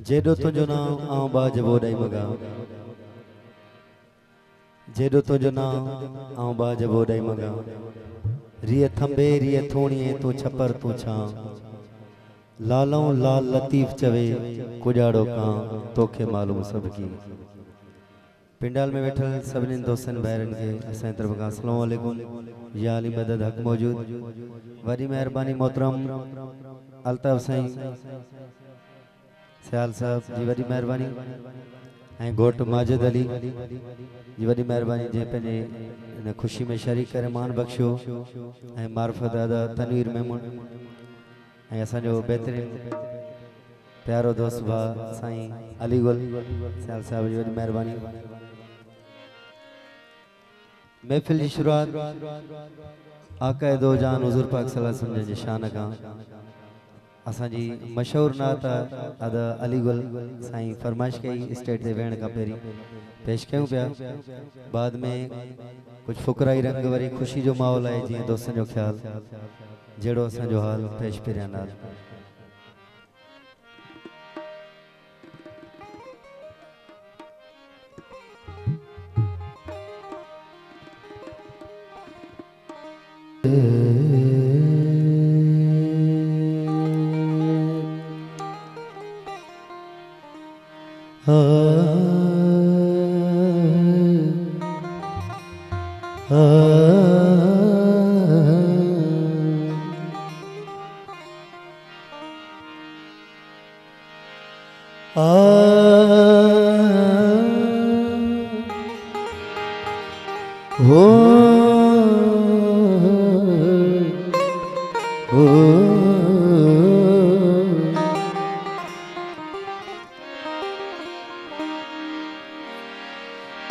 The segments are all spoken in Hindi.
जेडो तुझो नाम आऊं बाज बोड़ाई मगा जेडो तुझो नाम आऊं बाज बोड़ाई मगा रिय थंबे रिय थोणिए तू छपर तू छां लालों लाल लतीफ चवे कुजाड़ो कां तोखे मालूम सबकी। पिंडाल में बैठल सभी दोस्तन भाइरन के असां तरफ खां अस्सलाम वालेकुम या अली मदद हक मौजूद वरी मेहरबानी मोहतरम अल्ताफ साईं सियाल साहब जी वरी मेहरबानी ऐं घोट माजिद अली जी वरी मेहरबानी जे पंहिंजे इन खुशी में शरीक करे मान बख्शियो ऐं मार्फत दादा तनवीर मेमून ऐं असांजो बहितरीन प्यारो दोस्त भाउ साईं अली गुल सियाल साहब जी वरी मेहरबानी। महफिल की शुरुआत आका दो जान हुजूर पाक सल्लल्लाहु अलैहि वसल्लम जी शान का असांजी मशहूर नात अदा अली गुल साईं फरमाइश कई स्टेज ते वेण का पेरी पेश क्यों पिया बाद में कुछ फुकराई रंग वरी खुशी जो माहौल है जी दोस्तन जो ख्याल जेड़ो असांजो हाल पेश पिया नाल।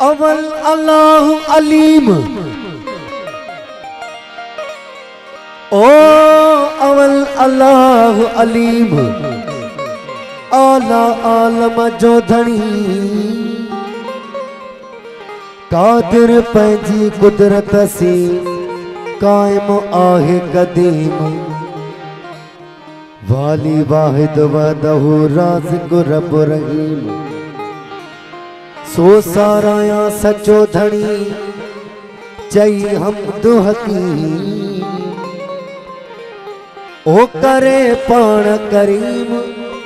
अवल अल्लाह अलीम ओ अवल अल्लाह अलीम आला आलम जो धनी कादिर पंहिंजी कुदरत सी कायम आहे कदीम वाली वाहिद वदहु राज़िक रब रहीम सो साराया सचो धनी चई हमद हकीम ओ करे पाण करीम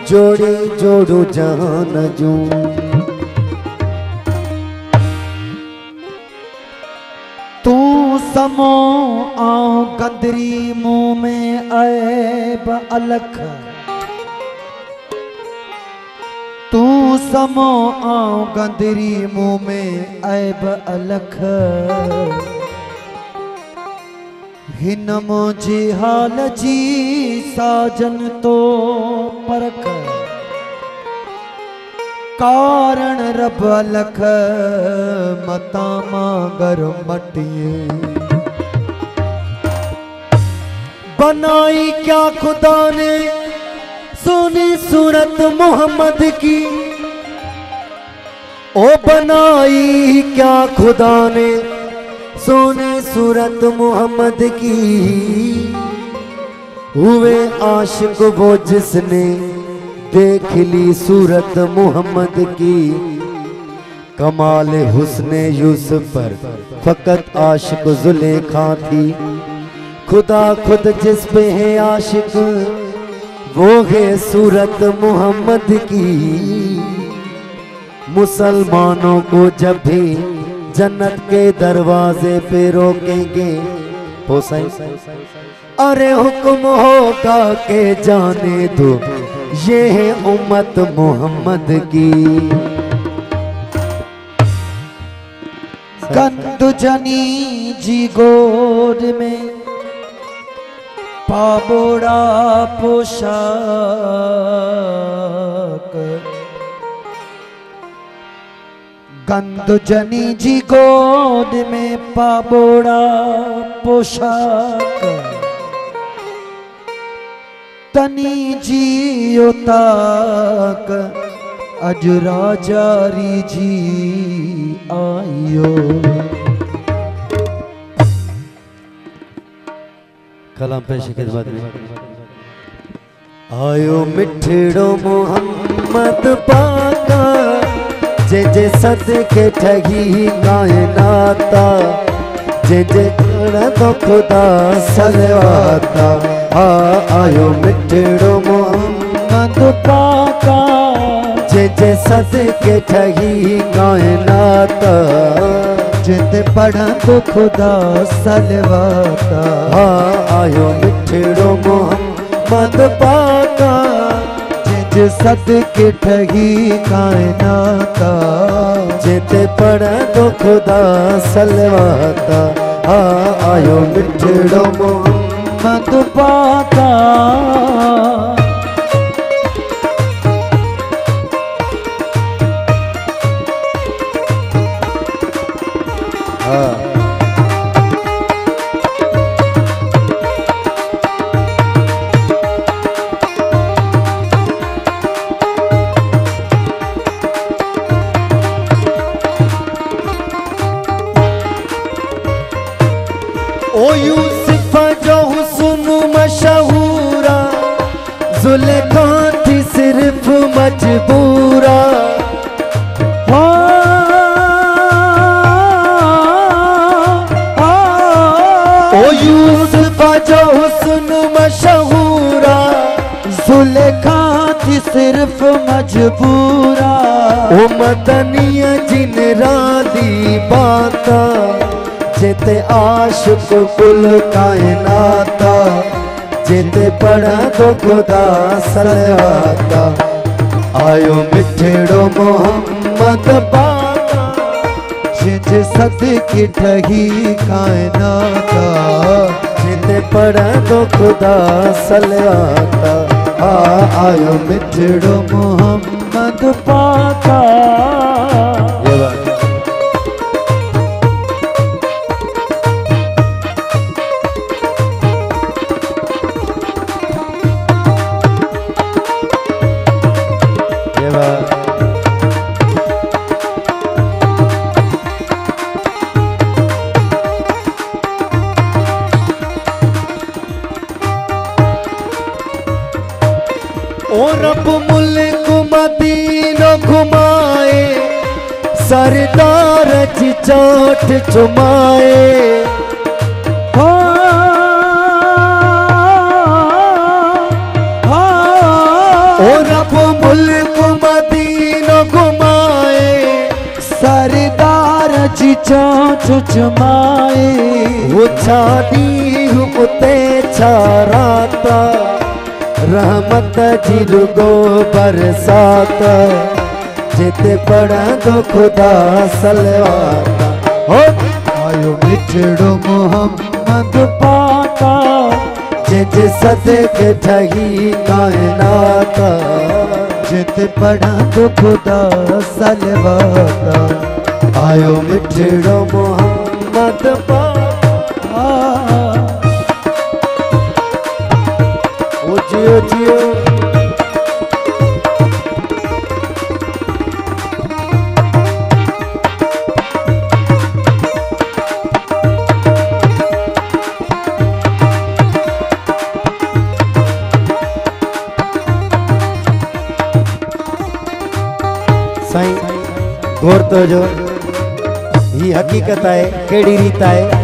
जोड़े जोड़ो जहान जूं तू समो आऊं गंदरी मुंह में ऐब अलख तू समो आऊं गंदरी मुंह में ऐब अलख हिन मुझे हाल जी साजन तो परख कारण रब अलख मता मांगर मटिए बनाई क्या खुदा ने सोनी सूरत मोहम्मद की ओ बनाई क्या खुदा ने सोनी सूरत मोहम्मद की हुए आशिक वो जिसने देख ली सूरत मोहम्मद की कमाल हुस्ने यूसुफ पर फकत आशिक जुलेखा थी खुदा खुद जिस पे है आशिक वो है सूरत मोहम्मद की मुसलमानों को जब भी जन्नत के दरवाजे पे रोकेंगे अरे हुक्म होगा के जाने दो ये है उम्मत मोहम्मद की। कंद जनी जी गोद में पाबोड़ा पोशाक गंद जनी जी गोद में पाबोड़ा पोशाक तनी जी ताक अज राजारी जी आयो कलाम पेश खिदमत में आयो मिठड़ो मोहम्मद मोहम्मद पाका जे जे सदके ठगी कायनाता जे जे तो खुदा सलवाता आयो मिठड़ो मोहम्मद पाका जे जे सदके ठगी कायनाता जिते पढ़ा तो खुदा सलवाता आयो मिठड़ो मोहम्मद पाका जे सदके ठगी कायनाता जिते पढ़ा तो खुदा सलवाता आयो मिठड़ो मोहम्मद पाका ओ यूसुफ जो हुस्न मशहूरा जुलेखा थी सिर्फ मजबूरा ओ यूसुफ जो हुस्न मशहूरा जुलेखा थी सिर्फ मजबूरा ओ मदनिया जिन राली बाता जिते आशिक कुल कायनाता जिते पढ़ा तो खुदा सलवाता आयो मिठड़ो मोहम्मद पाका जिते सदके ठगी कायनाता जिते पढ़ा तो खुदा सलवाता आयो मिठड़ो मोहम्मद पाका। ओ रब मुल्क मदीनो घुमाए सरदार जी चोट चुमाए ओ रब मुल्क मदीनो घुमाए सरदार जी चोट चुमाए वो छाड़ी उते छाराता रहमत जी रुगो बरसात जिते पढ़ा तो खुदा सलवाता हो आयो मिठड़ो मोहम्मद पाका जिते सदके ठगी कायनाता जिते पढ़ा तो खुदा सलवाता आयो मिठड़ो मोहम्मद पाका। जियो जियो साईं गौर तो जो ही हकीकत है केड़ी रीत है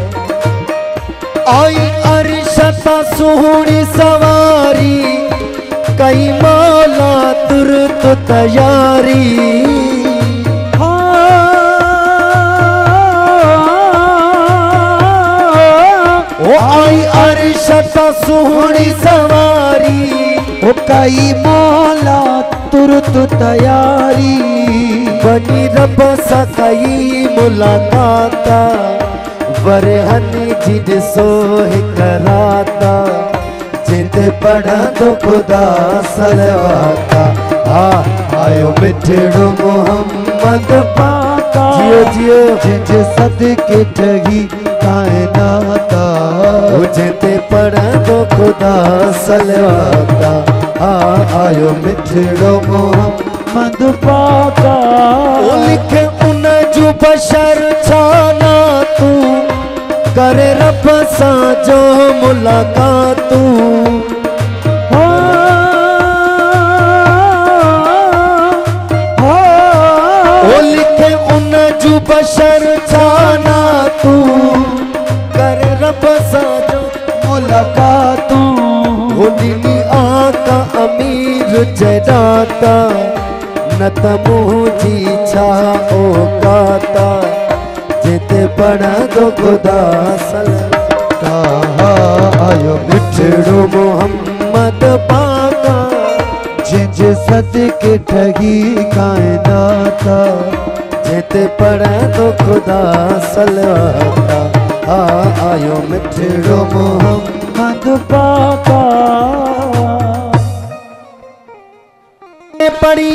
आई अरशता सोहनी सवारी कई मौला तुरत तैयारी ओ आई अरशता सोहनी सवारी ओ कई मौला तुरत तैयारी बनी रब सा कई मुलाकाता वरहनी जिद सोह कराता जिते पढ़ा तो खुदा सलवाता आयो मिठड़ो मोहम्मद पाका जियो जियो जिज सदके ठगी कायनाता जिते पढ़ा तो खुदा सलवाता आयो मिठड़ो मोहम्मद पाका लिखे उन जो बशर छाना तू करे रब सा जो मुलाकातू तूं कर रब साजो मुलाकातूं होनी आका अमीर जदाता न त मुझी छा औकाता जिते पढ़ा दो खुदा सलता आयो मिठड़ो मोहम्मद पाका जिंज सदके ठगी कायनाता जिते पढ़ा दो खुदा सलवाता आयो मिठड़ो मोहम्मद पाका पड़ी